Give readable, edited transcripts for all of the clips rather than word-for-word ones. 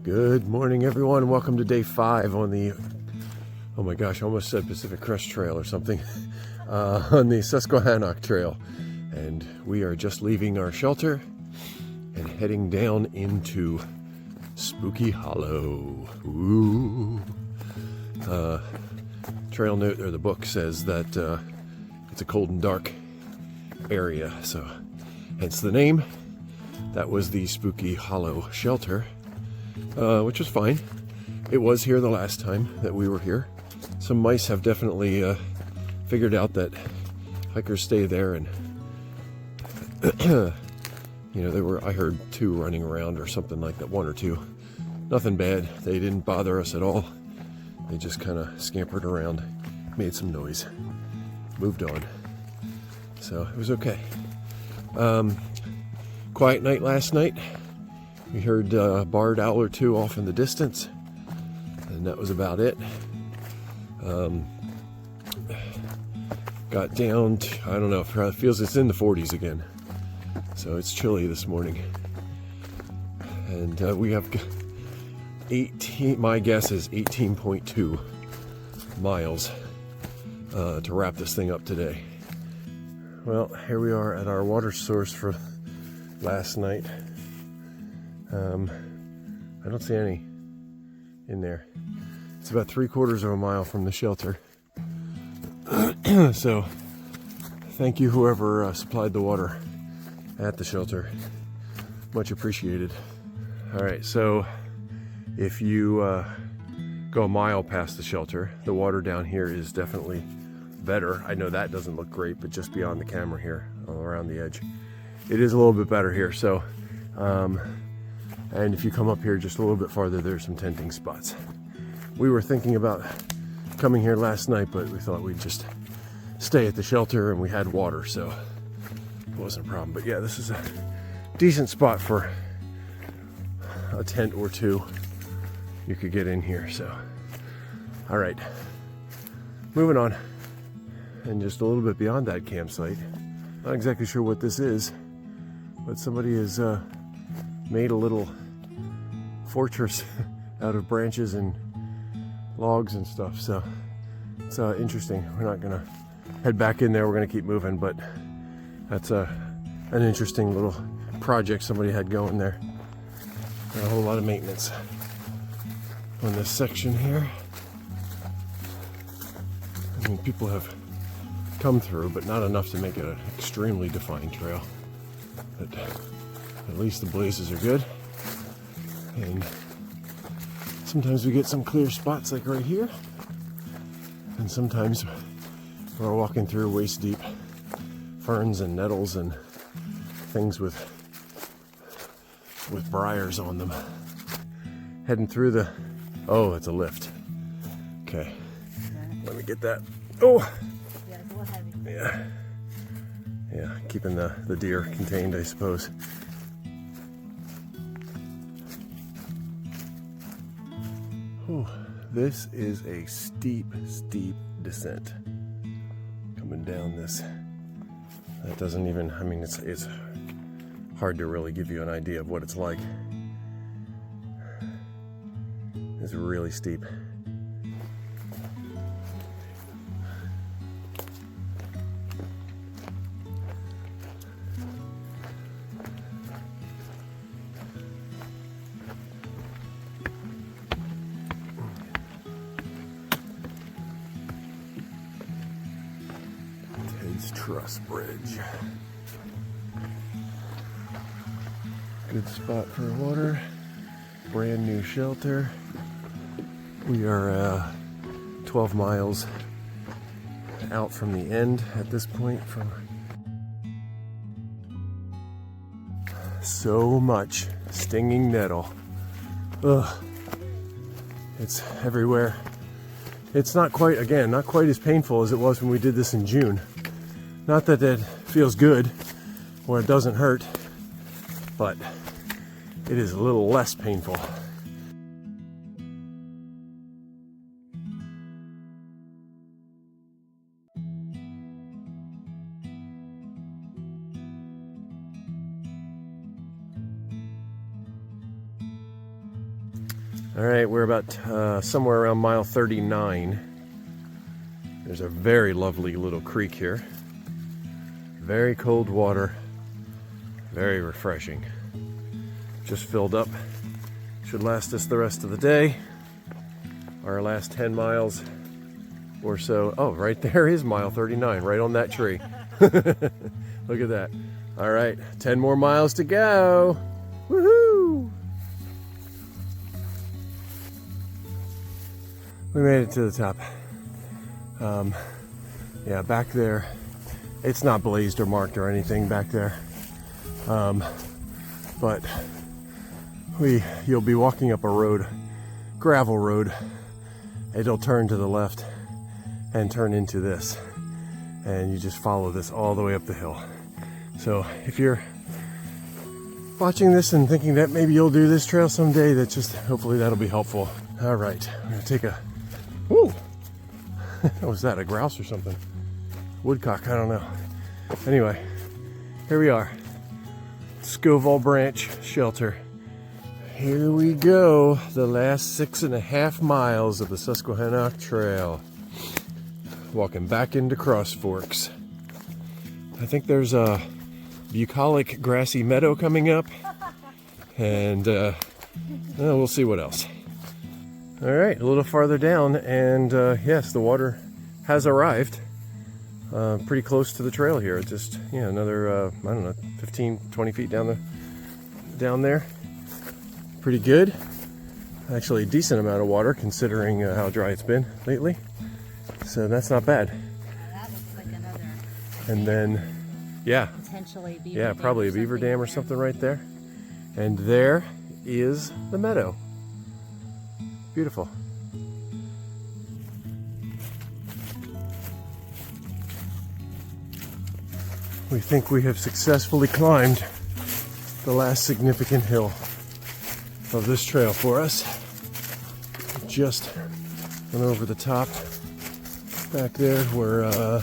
Good morning, everyone. Welcome to day 5 on the, oh my gosh, I almost said Pacific Crest Trail or something, on the Susquehannock Trail. And we are just leaving our shelter and heading down into Spooky Hollow. Ooh. Trail note, or the book says that it's a cold and dark area, so hence the name. That was the Spooky Hollow shelter. Which was fine. It was here the last time that we were here. Some mice have definitely figured out that hikers stay there, and you know, I heard 2 running around or something like that, 1 or 2. Nothing bad. They didn't bother us at all. They just kind of scampered around, made some noise, moved on. So it was okay. Quiet night last night. We heard a barred owl or 2 off in the distance, and that was about it. Got down to, I don't know, it feels it's in the 40s again. So it's chilly this morning. And we have 18, my guess is 18.2 miles to wrap this thing up today. Well, here we are at our water source for last night. I don't see any in there. It's about 3/4 of a mile from the shelter. So thank you whoever supplied the water at the shelter. Much appreciated. All right, so if you go a mile past the shelter, the water down here is definitely better. I know that doesn't look great, but just beyond the camera here, all around the edge, it is a little bit better here. So and if you come up here just a little bit farther, there's some tenting spots. We were thinking about coming here last night, but we thought we'd just stay at the shelter, and we had water, so it wasn't a problem. But yeah, this is a decent spot for a tent or 2. You could get in here, so. All right, moving on. And just a little bit beyond that campsite, not exactly sure what this is, but somebody has made a little fortress out of branches and logs and stuff, so it's interesting. We're not gonna head back in there, we're gonna keep moving, but that's an interesting little project somebody had going there. Got a whole lot of maintenance on this section here. I mean, people have come through, but not enough to make it an extremely defined trail. But at least the blazes are good, and sometimes we get some clear spots like right here, and sometimes we're walking through waist deep ferns and nettles and things with briars on them. Heading through the, oh, it's a lift. Okay, let me get that. Oh, yeah, keeping the deer contained, I suppose. Whew. This is a steep descent coming down this. That doesn't even, I mean, it's hard to really give you an idea of what it's like. It's really steep. Truss Bridge. Good spot for water. Brand new shelter. We are 12 miles out from the end at this point. From so much stinging nettle. Ugh. It's everywhere. It's not quite as painful as it was when we did this in June. Not that it feels good or it doesn't hurt, but it is a little less painful. All right, we're about somewhere around mile 39. There's a very lovely little creek here. Very cold water, very refreshing. Just filled up. Should last us the rest of the day. Our last 10 miles or so. Oh, right there is mile 39, right on that tree. Look at that. All right, 10 more miles to go. Woohoo! We made it to the top. Yeah, back there, it's not blazed or marked or anything back there. But you'll be walking up a road, gravel road. It'll turn to the left and turn into this. And you just follow this all the way up the hill. So if you're watching this and thinking that maybe you'll do this trail someday, hopefully that'll be helpful. All right, I'm gonna take a, whoo! Was that a grouse or something? Woodcock, I don't know. Anyway, here we are. Scoville Branch Shelter. Here we go. The last 6.5 miles of the Susquehannock Trail. Walking back into Cross Forks. I think there's a bucolic grassy meadow coming up. And we'll see what else. All right, a little farther down, and yes, the water has arrived. Pretty close to the trail here. Just, another, I don't know, 15, 20 feet down there. Pretty good. Actually, a decent amount of water considering how dry it's been lately. So that's not bad. That looks like another. And then, yeah. Potentially beaver Yeah, probably a beaver dam or something right there. And there is the meadow. Beautiful. We think we have successfully climbed the last significant hill of this trail for us. Just went over the top back there. We're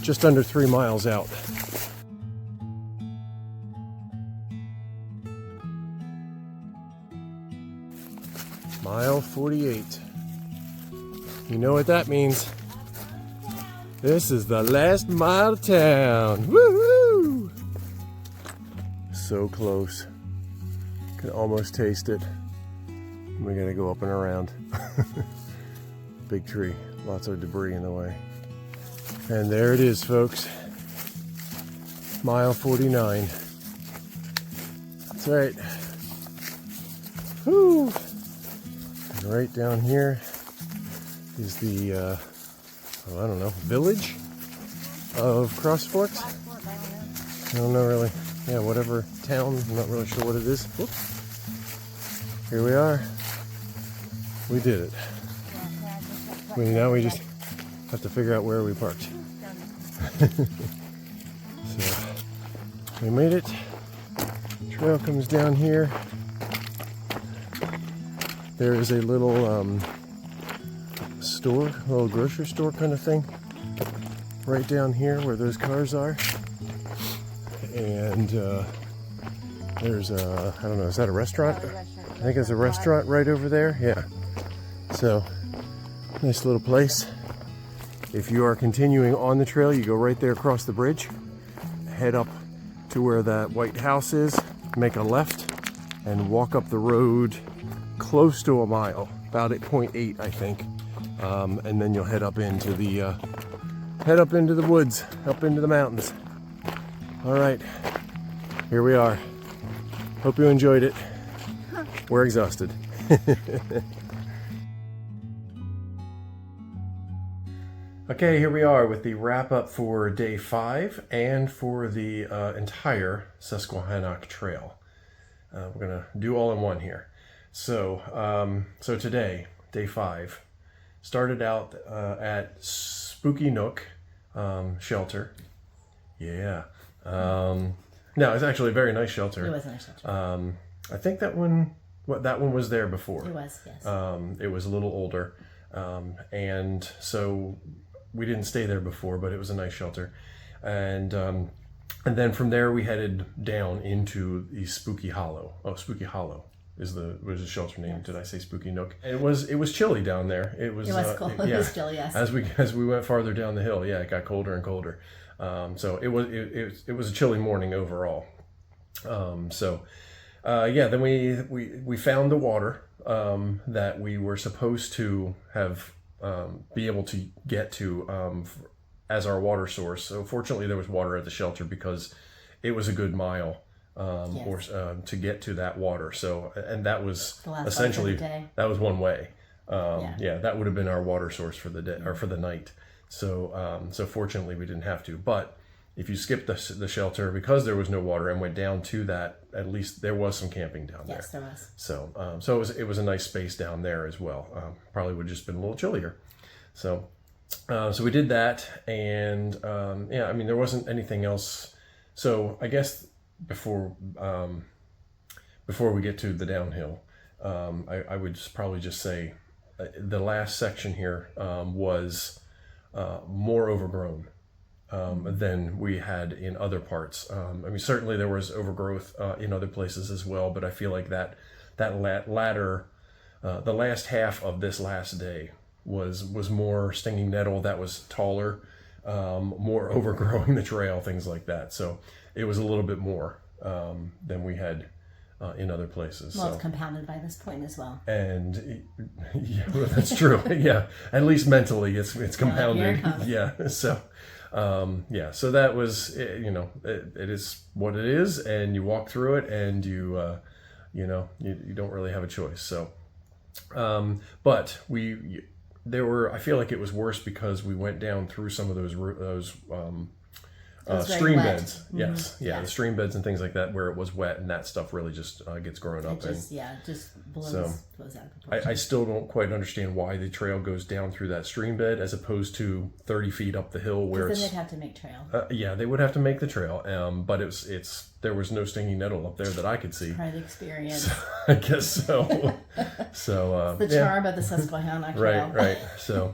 just under 3 miles out. Mile 48. You know what that means. This is the last mile of town. Woohoo! So close. Can almost taste it. We gotta go up and around. Big tree. Lots of debris in the way. And there it is, folks. Mile 49. That's right. Woo! And right down here is the, I don't know, village of Cross Forks? I don't know really. Yeah, whatever town, I'm not really sure what it is. Whoops. Here we are. We did it. Now we just have to figure out where we parked. So, we made it. Trail comes down here. There is a little store, a little grocery store kind of thing, right down here where those cars are. And there's a, I don't know, is that a restaurant? I think it's a restaurant right over there. Yeah. So, nice little place. If you are continuing on the trail, you go right there across the bridge, head up to where that white house is, make a left, and walk up the road close to a mile, about at 0.8, I think. And then you'll head up into the woods, up into the mountains. All right, here we are. Hope you enjoyed it. We're exhausted. Okay, here we are with the wrap up for day 5 and for the entire Susquehannock Trail. We're gonna do all in one here. So, today, day 5, started out at Susquehannock shelter. Yeah. No, it's actually a very nice shelter. It was a nice shelter. I think that one was there before. It was, yes. It was a little older, and so we didn't stay there before, but it was a nice shelter. And then from there we headed down into the Spooky Hollow. Oh, Spooky Hollow. was the shelter name. Yes. Did I say Spooky Nook? It was chilly down there. It was cold. It was chilly, yes. As we went farther down the hill, it got colder and colder. So it was a chilly morning overall. Then we found the water that we were supposed to have be able to get to as our water source. So fortunately, there was water at the shelter because it was a good mile to get to that water. So, and that was essentially that was one way. That would have been our water source for the day or for the night. So, fortunately, we didn't have to. But if you skipped the shelter because there was no water and went down to that, at least there was some camping down there. Yes, there was. So it was a nice space down there as well. Probably would have just been a little chillier. So we did that, and there wasn't anything else. So I guess before we get to the downhill, I would probably just say the last section here was more overgrown than we had in other parts. Certainly there was overgrowth in other places as well, but I feel like that latter, the last half of this last day was more stinging nettle that was taller, more overgrowing the trail, things like that. So it was a little bit more than we had in other places. Well, it's compounded by this point as well. And that's true. Yeah, at least mentally, it's compounded. So that was it is what it is, and you walk through it, and you don't really have a choice. So, but I feel like it was worse because we went down through some of those stream beds. Mm-hmm. The stream beds and things like that where it was wet, and that stuff really just gets grown up. Just blows out of proportion. I still don't quite understand why the trail goes down through that stream bed as opposed to 30 feet up the hill where then they'd have to make trail. They would have to make the trail. But there was no stinging nettle up there that I could see. Part of the experience. So, I guess so. So it's the charm of the Susquehannock Trail. Right. So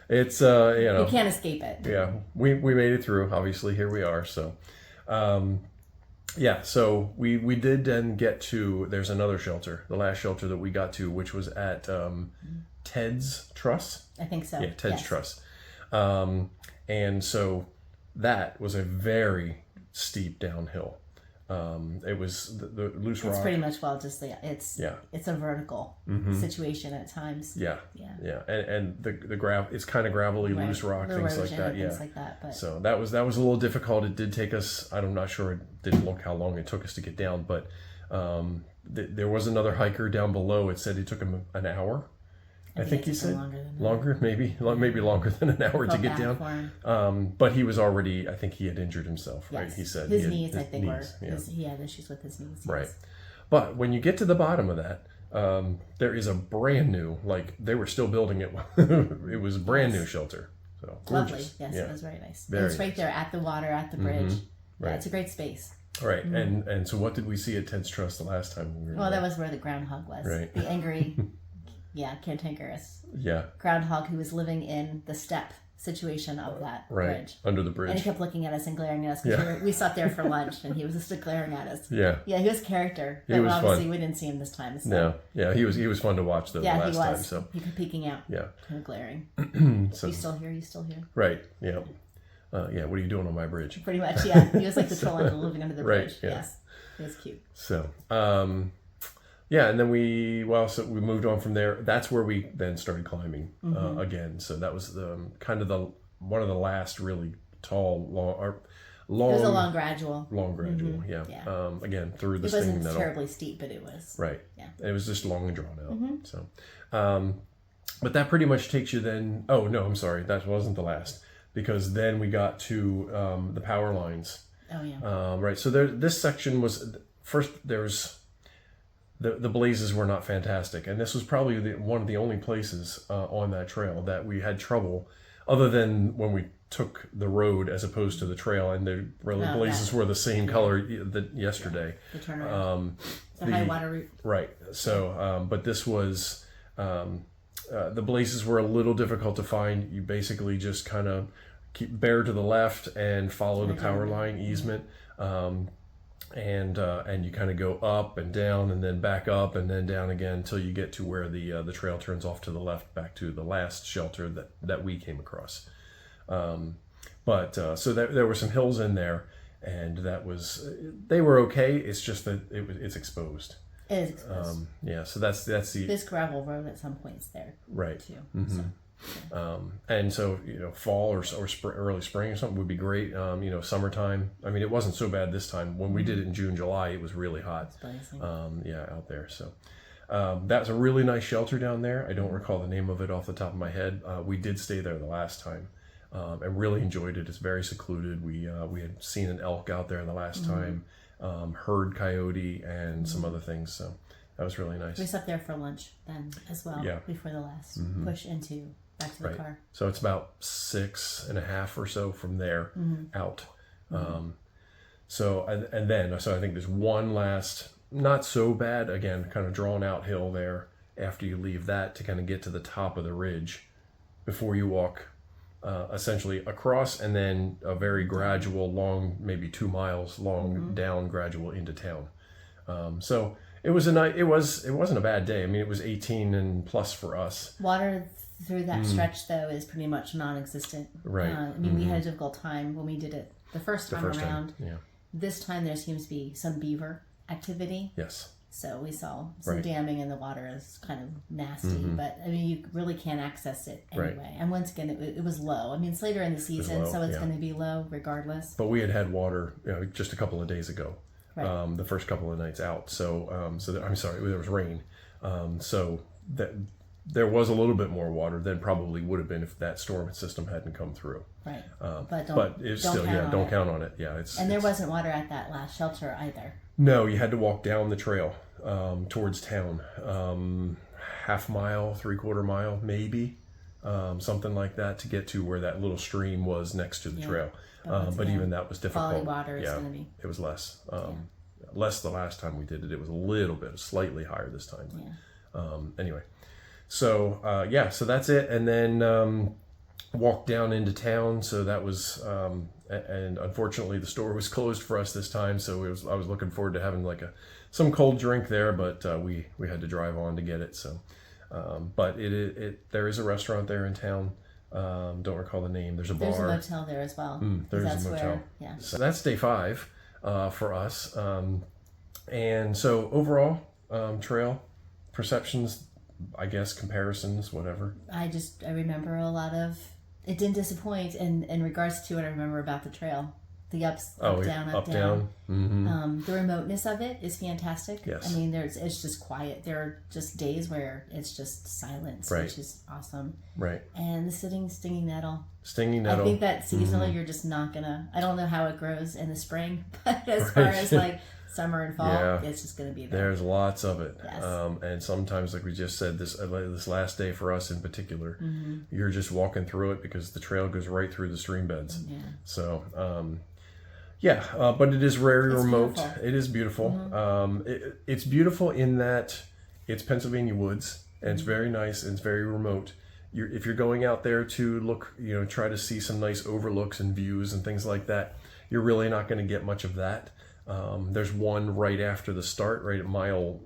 it's you can't escape it. Yeah, we made it through. Obviously, here we are. So, so we did then get to. There's another shelter, the last shelter that we got to, which was at Ted's Truss. I think so. Yeah, Ted's Truss. And so that was a very steep downhill. It was the loose rock. It's pretty much it's a vertical situation at times. And the gravel, it's kind of gravelly, loose rock, things like that. Things like that. But so that was a little difficult. It did take us. I'm not sure. It didn't look how long it took us to get down, but there was another hiker down below. It said it took him an hour. I think he said longer, maybe longer than an hour to get down. But he was already, I think he had injured himself, right? Yes. He said his knees, I think, he had issues with his knees. Right. But when you get to the bottom of that, there is a brand new, like they were still building it. It was a brand new shelter. So gorgeous. Lovely. Yes, it was very nice. Very it's right there at the water, at the bridge. Right. Yeah, it's a great space. Right. And so what did we see at Ted's Trust the last time we were there? That was where the groundhog was. Right. The angry... cantankerous groundhog who was living in the step situation of that bridge. Under the bridge. And he kept looking at us and glaring at us because we sat there for lunch and he was just glaring at us. Yeah, he was a character. But obviously fun. We didn't see him this time. So. No. Yeah, he was fun to watch though the last time. So he kept peeking out. Yeah. Kind of glaring. So, you still here? Right. Yeah. What are you doing on my bridge? Pretty much, yeah. He was like the troll living under the bridge. Yeah. Yes. It was cute. So, and then we moved on from there. That's where we then started climbing again. So that was one of the last really tall, long. It was a long gradual. Yeah. Again, through the stinging nettle. It wasn't terribly steep, but it was. Right. Yeah. It was just long and drawn out. So, but that pretty much takes you then. Oh no, I'm sorry, that wasn't the last, because then we got to the power lines. Oh yeah. Right. So this section was first. There's. The blazes were not fantastic, and this was probably one of the only places on that trail that we had trouble, other than when we took the road as opposed to the trail, and the blazes were the same color that yesterday. The turnaround. The high water route. Right. So, but this was the blazes were a little difficult to find. You basically just kind of bear to the left and follow the power line easement. and you kind of go up and down and then back up and then down again until you get to where the trail turns off to the left back to the last shelter that we came across. So there were some hills in there, and they were okay. It's just that it's exposed. It is exposed. So that's the this gravel road at some points there, right too. Mm-hmm. So, yeah. And so fall or early spring or something would be great. Summertime. I mean, it wasn't so bad this time. When we did it in June, July, it was really hot. Out there. So that's a really nice shelter down there. I don't recall the name of it off the top of my head. We did stay there the last time. And really enjoyed it. It's very secluded. We had seen an elk out there the last time, heard coyote and some other things. So that was really nice. We slept there for lunch then as well. Before the last push back to the car. So it's about 6.5 or so from there out. So I think there's one last, not so bad, again, kind of drawn out hill there after you leave that to kind of get to the top of the ridge before you walk essentially across, and then a very gradual, long, maybe 2 miles long down, gradual into town. So it was it wasn't a bad day. I mean, it was 18 and plus for us. Water through that stretch though is pretty much non-existent. Right. I mean, we had a difficult time when we did it the first time around. This time there seems to be some beaver activity. Yes. So we saw some damming, and the water is kind of nasty, but I mean, you really can't access it anyway. And once again, it was low. I mean, it's later in the season, so it's going to be low regardless. But we had water just a couple of days ago, the first couple of nights out. So, I'm sorry, there was rain. So that there was a little bit more water than probably would have been if that storm system hadn't come through. Right. But it's still, don't count on it. Yeah. There wasn't water at that last shelter either. No, you had to walk down the trail towards town, half mile, 3/4 mile, maybe, something like that, to get to where that little stream was next to the trail. But even that was difficult. Quality water is going to be. It was less. Less the last time we did it. It was a little bit, slightly higher this time. Anyway, so so that's it. And then walked down into town. So that was, and unfortunately the store was closed for us this time. So I was looking forward to having some cold drink there, but we had to drive on to get it. So, but there is a restaurant there in town. Don't recall the name. There's a bar. There's a motel there as well. There's a motel. So that's day 5 for us. And so overall, trail perceptions, I guess, comparisons, whatever. I remember a lot of, it didn't disappoint in regards to what I remember about the trail. The up, down. Mm-hmm. The remoteness of it is fantastic. Yes. I mean, it's just quiet. There are just days where it's just silence, which is awesome. Right. And the stinging nettle. Stinging nettle. I think that seasonally you're just not gonna. I don't know how it grows in the spring, but as far as summer and fall, it's just gonna be there. There's lots of it. Yes. And sometimes, like we just said, this last day for us in particular, you're just walking through it because the trail goes right through the stream beds. Yeah. So. But it is very remote. Beautiful. It is beautiful. It's beautiful in that it's Pennsylvania woods, and it's very nice, and it's very remote. If you're going out there to look, try to see some nice overlooks and views and things like that, you're really not going to get much of that. There's one right after the start, right at mile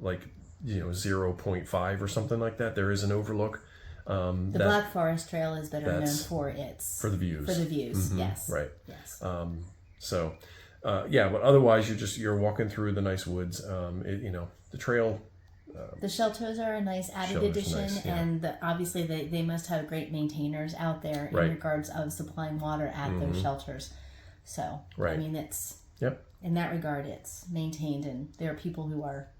0.5 or something like that. There is an overlook. The Black Forest Trail is better known for the views. Mm-hmm. Yes. Right. Yes. But otherwise you're walking through the nice woods. The trail. The shelters are a nice added addition, nice, and obviously they must have great maintainers out there in regards of supplying water at those shelters. So I mean, it's in that regard, it's maintained, and there are people who are,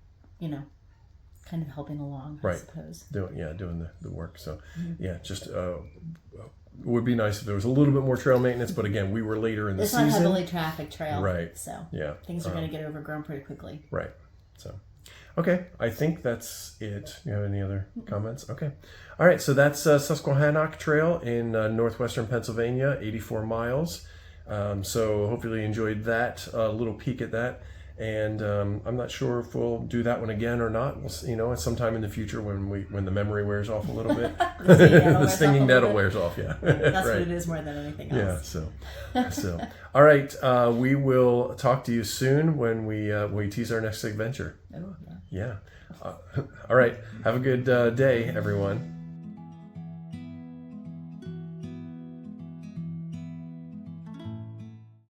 kind of helping along, I suppose. Doing the work. So just. It would be nice if there was a little bit more trail maintenance, but again, we were later in the season. It's not heavily trafficked trail, right? So things are going to get overgrown pretty quickly, right? So, okay, I think that's it. You have any other comments? Okay, all right. So that's Susquehannock Trail in northwestern Pennsylvania, 84 miles. So hopefully you enjoyed that little peek at that. And I'm not sure if we'll do that one again or not. We'll, sometime in the future when the memory wears off a little bit, the stinging nettle wears off. Yeah, that's right. What it is more than anything else. Yeah. So all right. We will talk to you soon when we tease our next adventure. Oh, Yeah. All right. Have a good day, everyone.